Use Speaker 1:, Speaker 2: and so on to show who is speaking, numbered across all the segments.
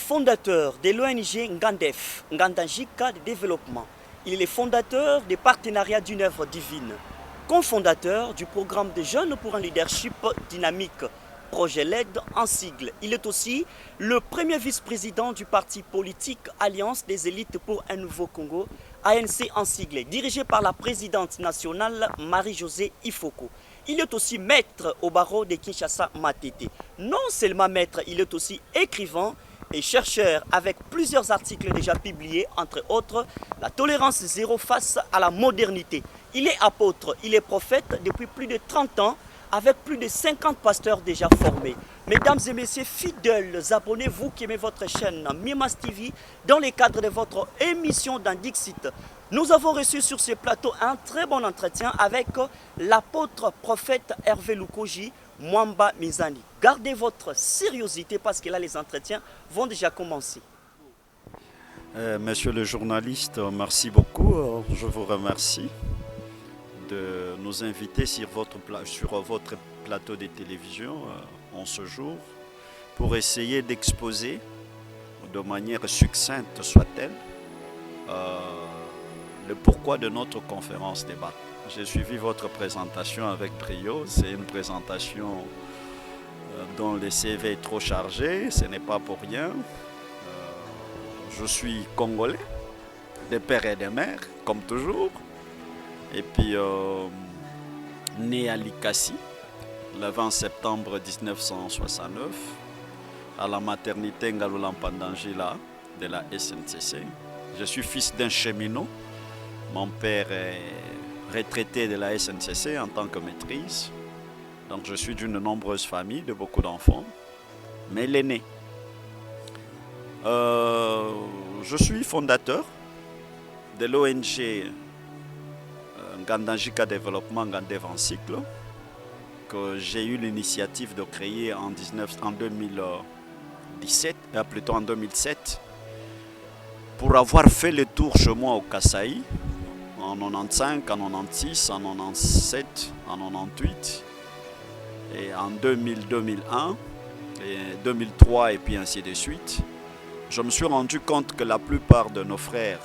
Speaker 1: fondateur de l'ONG Ngandef, Ngandanjika de développement. Il est le fondateur des partenariats d'une œuvre divine, cofondateur du programme des jeunes pour un leadership dynamique, projet LED en sigle. Il est aussi le premier vice-président du parti politique Alliance des élites pour un nouveau Congo, ANC en sigle, dirigé par la présidente nationale Marie-Josée Ifoko. Il est aussi maître au barreau de Kinshasa Matete. Non seulement maître, il est aussi écrivain et chercheur avec plusieurs articles déjà publiés, entre autres La tolérance zéro face à la modernité. Il est apôtre, il est prophète depuis plus de 30 ans avec plus de 50 pasteurs déjà formés. Mesdames et messieurs, fidèles abonnés, vous qui aimez votre chaîne Mimas TV, dans le cadre de votre émission dans Dixit, nous avons reçu sur ce plateau un très bon entretien avec l'apôtre prophète Hervé Lukoji Mwamba Mizani. Gardez votre sérieuxité parce que là les entretiens vont déjà commencer.
Speaker 2: Monsieur le journaliste, merci beaucoup. Je vous remercie de nous inviter sur votre plateau de télévision en ce jour pour essayer d'exposer de manière succincte soit-elle le pourquoi de notre conférence débat. J'ai suivi votre présentation avec brio. C'est une présentation dont le CV est trop chargé. Ce n'est pas pour rien. Je suis congolais, de père et de mère, comme toujours. Et puis, né à Likasi, le 20 septembre 1969, à la maternité Ngaloulampandanjila de la SNCC. Je suis fils d'un cheminot. Mon père est retraité de la SNCC en tant que maîtrise. Donc je suis d'une nombreuse famille, de beaucoup d'enfants, mais l'aîné. Je suis fondateur de l'ONG Ngandanjika Développement Ngandev en cycle, que j'ai eu l'initiative de créer en 2007, pour avoir fait le tour chez moi au Kasaï, en 95, en 96, en 97, en 98, et en 2000, 2001, et 2003, et puis ainsi de suite. Je me suis rendu compte que la plupart de nos frères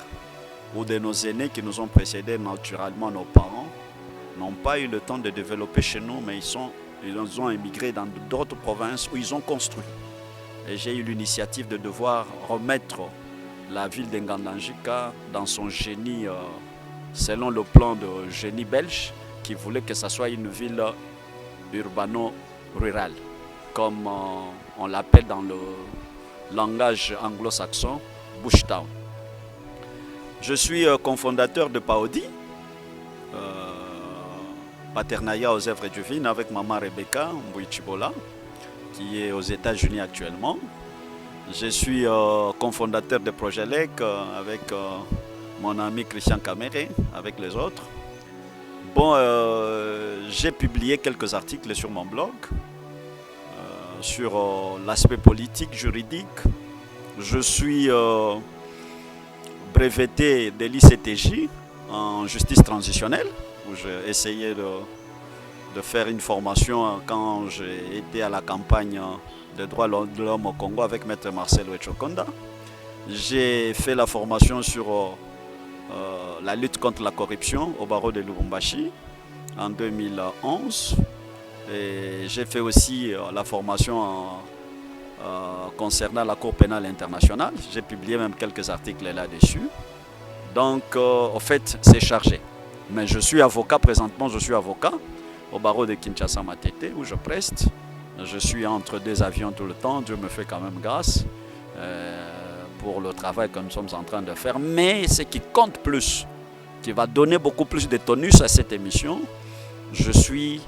Speaker 2: ou de nos aînés qui nous ont précédés, naturellement nos parents, n'ont pas eu le temps de développer chez nous, mais ils ont émigré dans d'autres provinces où ils ont construit. Et j'ai eu l'initiative de devoir remettre la ville de Ngandanjika dans son génie, selon le plan de génie belge, qui voulait que ce soit une ville urbano-rurale, comme on l'appelle dans le langage anglo-saxon, Bush Town. Je suis cofondateur de PAODI, Partenariat aux œuvres divines, avec maman Rebecca Mbouichibola, qui est aux États-Unis actuellement. Je suis cofondateur de Projet LEC avec mon ami Christian Caméré, avec les autres. Bon, j'ai publié quelques articles sur mon blog sur l'aspect politique, juridique. Je suis breveté de l'ICTJ en justice transitionnelle, où j'ai essayé de faire une formation quand j'ai été à la campagne des droits de l'homme au Congo avec Maître Marcel Wechokonda. J'ai fait la formation sur la lutte contre la corruption au barreau de Lubumbashi en 2011. Et j'ai fait aussi la formation concernant la Cour pénale internationale. J'ai publié même quelques articles là-dessus. Donc, en fait, c'est chargé. Mais je suis avocat, présentement, je suis avocat au barreau de Kinshasa Matete, où je preste. Je suis entre deux avions tout le temps. Dieu me fait quand même grâce pour le travail que nous sommes en train de faire. Mais ce qui compte plus, qui va donner beaucoup plus de tonus à cette émission, je suis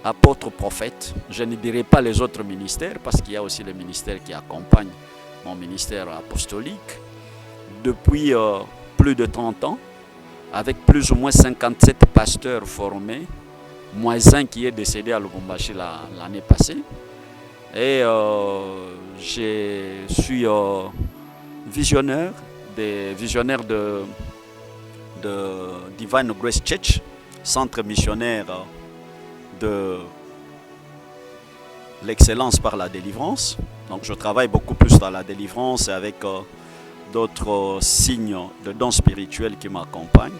Speaker 2: apôtre prophète. Je ne dirai pas les autres ministères parce qu'il y a aussi les ministères qui accompagnent mon ministère apostolique depuis plus de 30 ans, avec plus ou moins 57 pasteurs formés, moins un qui est décédé à Lubumbashi l'année passée. Et je suis visionnaire de Divine Grace Church, centre missionnaire l'excellence par la délivrance. Donc je travaille beaucoup plus dans la délivrance et avec d'autres signes de dons spirituels qui m'accompagnent.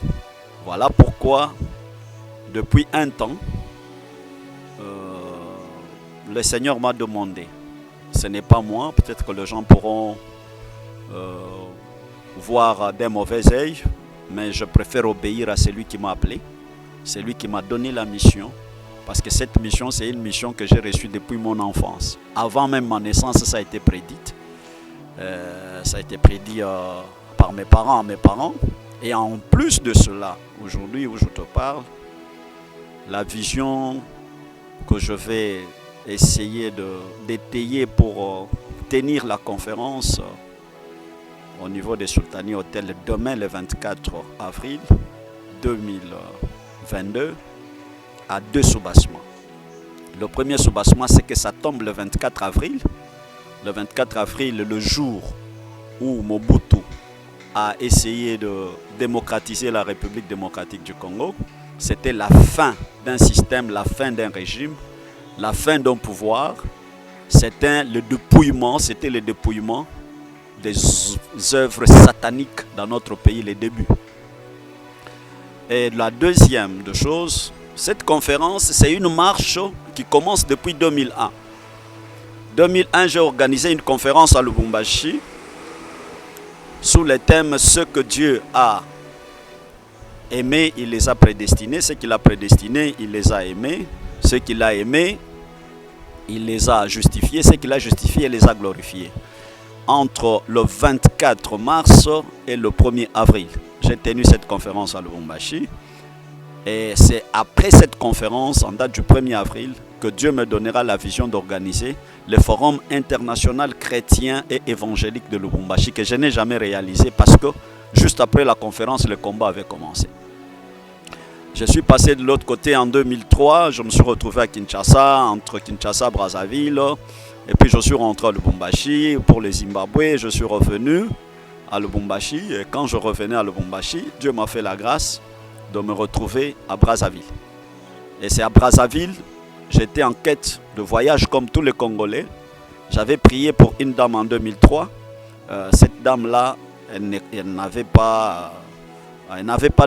Speaker 2: Voilà pourquoi, depuis un temps, le Seigneur m'a demandé. Ce n'est pas moi, peut-être que les gens pourront voir d'un mauvais œil, mais je préfère obéir à celui qui m'a appelé, celui qui m'a donné la mission, parce que cette mission, c'est une mission que j'ai reçue depuis mon enfance. Avant même ma naissance, ça a été prédit. Ça a été prédit par mes parents à mes parents. Et en plus de cela, aujourd'hui où je te parle, la vision que je vais essayer d'étayer pour tenir la conférence au niveau des Sultani Hôtel demain le 24 avril 2022 à 2 soubassements. Le premier soubassement, c'est que ça tombe le 24 avril. Le 24 avril, le jour où Mobutu a essayé de démocratiser la République démocratique du Congo. C'était la fin d'un système, la fin d'un régime, la fin d'un pouvoir. C'était le dépouillement des œuvres sataniques dans notre pays, les débuts. Et la deuxième de choses, cette conférence, c'est une marche qui commence depuis 2001. 2001, j'ai organisé une conférence à Lubumbashi sous le thème « Ce que Dieu a aimé, il les a prédestinés. Ce qu'il a prédestinés, il les a aimés. Ce qu'il a aimé, il les a justifiés. Ce qu'il a justifié, il les a glorifiés. » Entre le 24 mars et le 1er avril, j'ai tenu cette conférence à Lubumbashi. Et c'est après cette conférence, en date du 1er avril, que Dieu me donnera la vision d'organiser le Forum international chrétien et évangélique de Lubumbashi, que je n'ai jamais réalisé parce que juste après la conférence, le combat avait commencé. Je suis passé de l'autre côté en 2003, je me suis retrouvé à Kinshasa, entre Kinshasa et Brazzaville, et puis je suis rentré à Lubumbashi pour le Zimbabwe, je suis revenu à Lubumbashi, et quand je revenais à Lubumbashi, Dieu m'a fait la grâce de me retrouver à Brazzaville. Et c'est à Brazzaville, j'étais en quête de voyage comme tous les Congolais. J'avais prié pour une dame en 2003. Cette dame-là, elle n'avait pas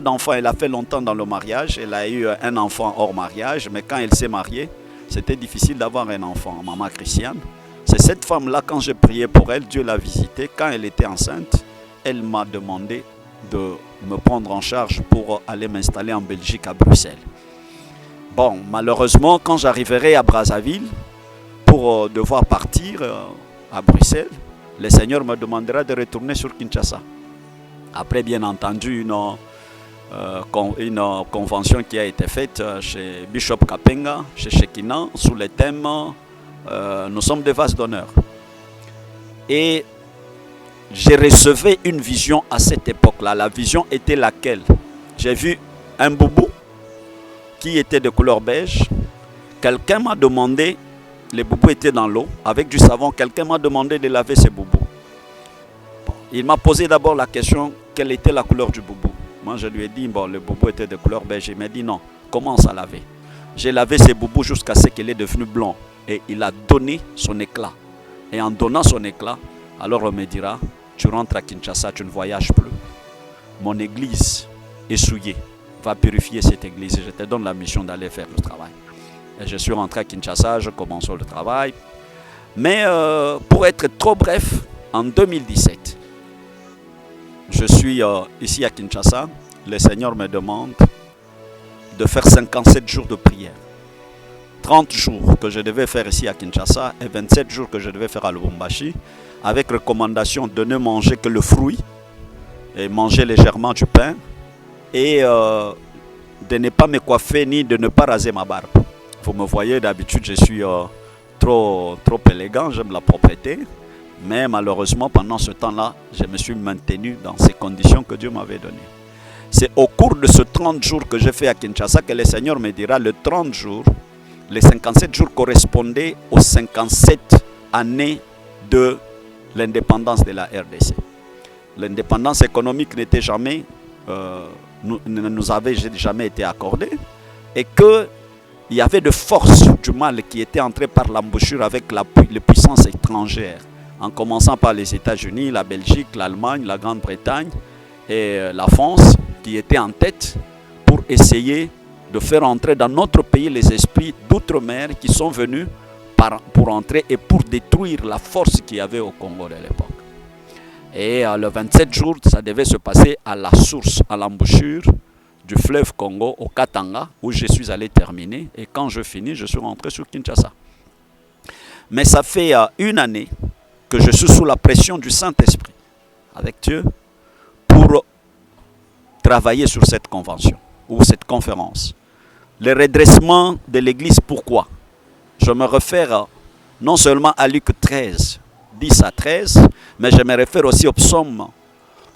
Speaker 2: d'enfant. Elle a fait longtemps dans le mariage. Elle a eu un enfant hors mariage. Mais quand elle s'est mariée, c'était difficile d'avoir un enfant. Maman Christiane. C'est cette femme-là, quand j'ai prié pour elle, Dieu l'a visitée. Quand elle était enceinte, elle m'a demandé de me prendre en charge pour aller m'installer en Belgique, à Bruxelles. Bon, malheureusement, quand j'arriverai à Brazzaville pour devoir partir à Bruxelles, le Seigneur me demandera de retourner sur Kinshasa. Après, bien entendu, une convention qui a été faite chez Bishop Kapenga, chez Shekinah, sous le thème nous sommes des vases d'honneur. Et j'ai reçu une vision à cette époque-là. La vision était laquelle? J'ai vu un boubou qui était de couleur beige. Quelqu'un m'a demandé, les boubous étaient dans l'eau, avec du savon, quelqu'un m'a demandé de laver ces boubous. Bon, il m'a posé d'abord la question, quelle était la couleur du boubou? Moi je lui ai dit, bon, le boubou était de couleur beige. Il m'a dit non, commence à laver. J'ai lavé ces boubous jusqu'à ce qu'il est devenu blanc. Et il a donné son éclat. Et en donnant son éclat, alors on me dira, tu rentres à Kinshasa, tu ne voyages plus. Mon église essouillée va purifier cette église et je te donne la mission d'aller faire le travail. Et je suis rentré à Kinshasa, je commence le travail. Mais pour être trop bref, en 2017, je suis ici à Kinshasa. Le Seigneur me demande de faire 57 jours de prière. 30 jours que je devais faire ici à Kinshasa et 27 jours que je devais faire à Lubumbashi, avec recommandation de ne manger que le fruit et manger légèrement du pain et de ne pas me coiffer ni de ne pas raser ma barbe. Vous me voyez, d'habitude je suis trop élégant, j'aime la propreté, mais malheureusement pendant ce temps-là, je me suis maintenu dans ces conditions que Dieu m'avait données. C'est au cours de ce 30 jours que j'ai fait à Kinshasa que le Seigneur me dira, le 30 jours, les 57 jours correspondaient aux 57 années de l'indépendance de la RDC. L'indépendance économique n'était jamais, ne nous avait jamais été accordée et qu'il il y avait des forces du mal qui étaient entrées par l'embouchure avec les puissances étrangères, en commençant par les États-Unis, la Belgique, l'Allemagne, la Grande-Bretagne et la France, qui étaient en tête pour essayer de faire entrer dans notre pays les esprits d'outre-mer qui sont venus pour entrer et pour détruire la force qu'il y avait au Congo de l'époque. Et le 27 jours, ça devait se passer à la source, à l'embouchure du fleuve Congo, au Katanga, où je suis allé terminer. Et quand je finis, je suis rentré sur Kinshasa. Mais ça fait une année que je suis sous la pression du Saint-Esprit, avec Dieu, pour travailler sur cette convention, ou cette conférence. Le redressement de l'Église, pourquoi? Je me réfère non seulement à Luc 13, 10 à 13, mais je me réfère aussi au psaume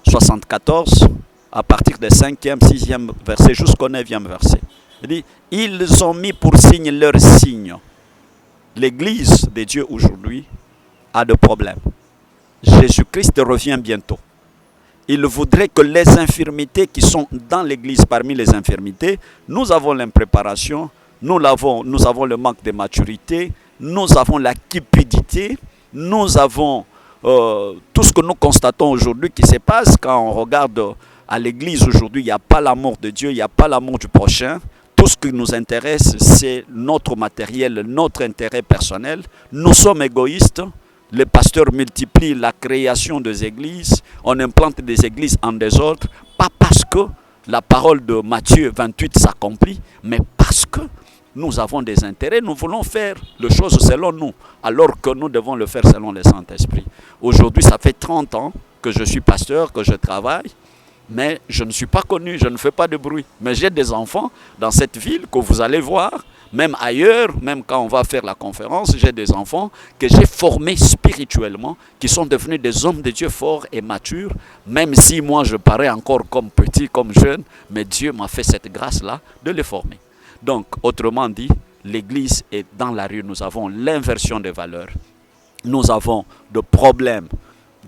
Speaker 2: 74, à partir du 5e, 6e verset jusqu'au 9e verset. Il dit, ils ont mis pour signe leur signe. L'Église de Dieu aujourd'hui a des problèmes. Jésus-Christ revient bientôt. Il voudrait que les infirmités qui sont dans l'Église, parmi les infirmités, nous avons l'impréparation, nous avons le manque de maturité, nous avons la cupidité, nous avons tout ce que nous constatons aujourd'hui qui se passe quand on regarde à l'Église aujourd'hui. Il n'y a pas l'amour de Dieu, il n'y a pas l'amour du prochain. Tout ce qui nous intéresse, c'est notre matériel, notre intérêt personnel. Nous sommes égoïstes. Les pasteurs multiplient la création des églises. On implante des églises en désordre. Pas parce que la parole de Matthieu 28 s'accomplit, mais parce que nous avons des intérêts. Nous voulons faire les choses selon nous, alors que nous devons le faire selon le Saint-Esprit. Aujourd'hui, ça fait 30 ans que je suis pasteur, que je travaille. Mais je ne suis pas connu, je ne fais pas de bruit. Mais j'ai des enfants dans cette ville que vous allez voir, même ailleurs, même quand on va faire la conférence, j'ai des enfants que j'ai formés spirituellement, qui sont devenus des hommes de Dieu forts et matures, même si moi je parais encore comme petit, comme jeune, mais Dieu m'a fait cette grâce-là de les former. Donc, autrement dit, l'Église est dans la rue, nous avons l'inversion des valeurs, nous avons des problèmes.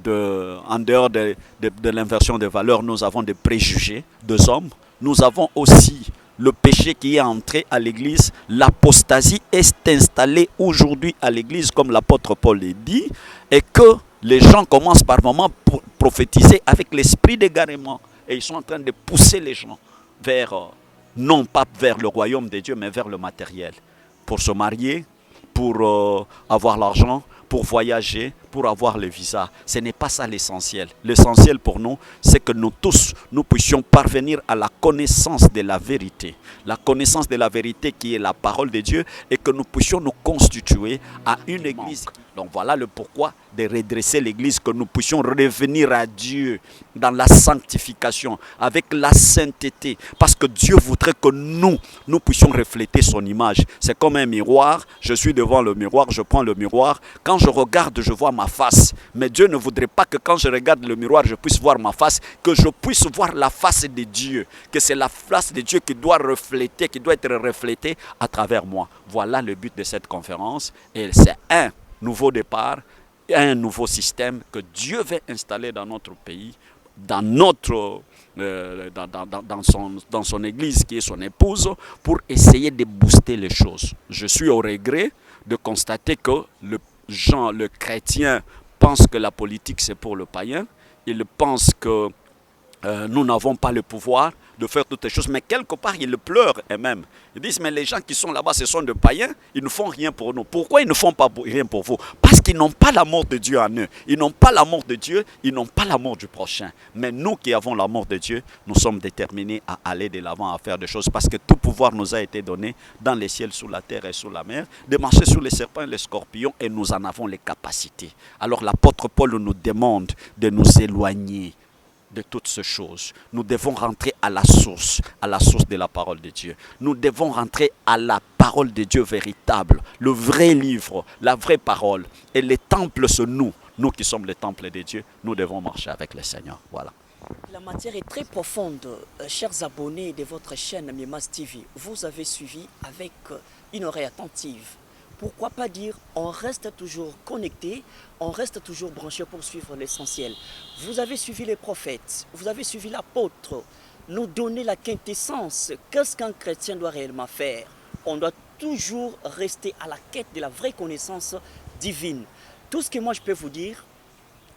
Speaker 2: En dehors de l'inversion des valeurs, nous avons des préjugés des hommes. Nous avons aussi le péché qui est entré à l'Église. L'apostasie est installée aujourd'hui à l'Église, comme l'apôtre Paul l'a dit, et que les gens commencent par moments à prophétiser avec l'esprit d'égarement. Et ils sont en train de pousser les gens vers, non pas vers le royaume de Dieu, mais vers le matériel. Pour se marier, pour avoir l'argent, pour voyager, pour avoir le visa. Ce n'est pas ça l'essentiel. L'essentiel pour nous, c'est que nous tous, nous puissions parvenir à la connaissance de la vérité. La connaissance de la vérité qui est la parole de Dieu, et que nous puissions nous constituer à une église. Donc voilà le pourquoi de redresser l'église, que nous puissions revenir à Dieu dans la sanctification, avec la sainteté. Parce que Dieu voudrait que nous puissions refléter son image. C'est comme un miroir. Je suis devant le miroir, je prends le miroir. Quand je regarde, je vois ma face. Mais Dieu ne voudrait pas que quand je regarde le miroir, je puisse voir ma face, que je puisse voir la face de Dieu. Que c'est la face de Dieu qui doit refléter, qui doit être reflétée à travers moi. Voilà le but de cette conférence. Et c'est un nouveau départ, un nouveau système que Dieu veut installer dans notre pays, dans dans son église qui est son épouse, pour essayer de booster les choses. Je suis au regret de constater que le chrétien pense que la politique c'est pour le païen. Il pense que nous n'avons pas le pouvoir de faire toutes les choses, mais quelque part ils pleurent eux-mêmes. Ils disent, mais les gens qui sont là-bas, ce sont des païens, ils ne font rien pour nous. Pourquoi ils ne font pas rien pour vous? Parce qu'ils n'ont pas l'amour de Dieu en eux. Ils n'ont pas l'amour de Dieu, ils n'ont pas l'amour du prochain. Mais nous qui avons l'amour de Dieu, nous sommes déterminés à aller de l'avant, à faire des choses, parce que tout pouvoir nous a été donné dans les ciels, sous la terre et sous la mer, de marcher sur les serpents et les scorpions, et nous en avons les capacités. Alors l'apôtre Paul nous demande de nous éloigner de toutes ces choses. Nous devons rentrer à la source de la parole de Dieu. Nous devons rentrer à la parole de Dieu véritable, le vrai livre, la vraie parole. Et les temples, c'est nous qui sommes les temples de Dieu, nous devons marcher avec le Seigneur. Voilà.
Speaker 1: La matière est très profonde. Chers abonnés de votre chaîne Mimas TV, vous avez suivi avec une oreille attentive. Pourquoi pas dire, on reste toujours connecté, on reste toujours branché pour suivre l'essentiel. Vous avez suivi les prophètes, vous avez suivi l'apôtre, nous donner la quintessence. Qu'est-ce qu'un chrétien doit réellement faire? On doit toujours rester à la quête de la vraie connaissance divine. Tout ce que moi je peux vous dire,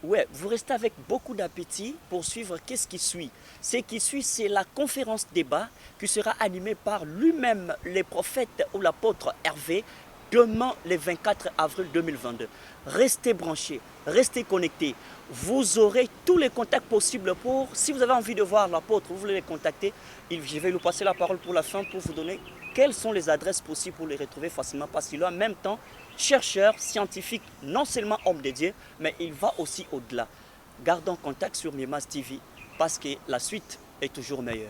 Speaker 1: ouais, vous restez avec beaucoup d'appétit pour suivre qu'est-ce qui suit. Ce qui suit, c'est la conférence débat qui sera animée par lui-même, le prophète ou l'apôtre Hervé, demain le 24 avril 2022. Restez branchés, restez connectés. Vous aurez tous les contacts possibles pour, si vous avez envie de voir l'apôtre, vous voulez les contacter, je vais lui passer la parole pour la fin pour vous donner quelles sont les adresses possibles pour les retrouver facilement parce qu'il est en même temps chercheur, scientifique, non seulement homme de Dieu, mais il va aussi au-delà. Gardons contact sur Mimas TV parce que la suite est toujours meilleure.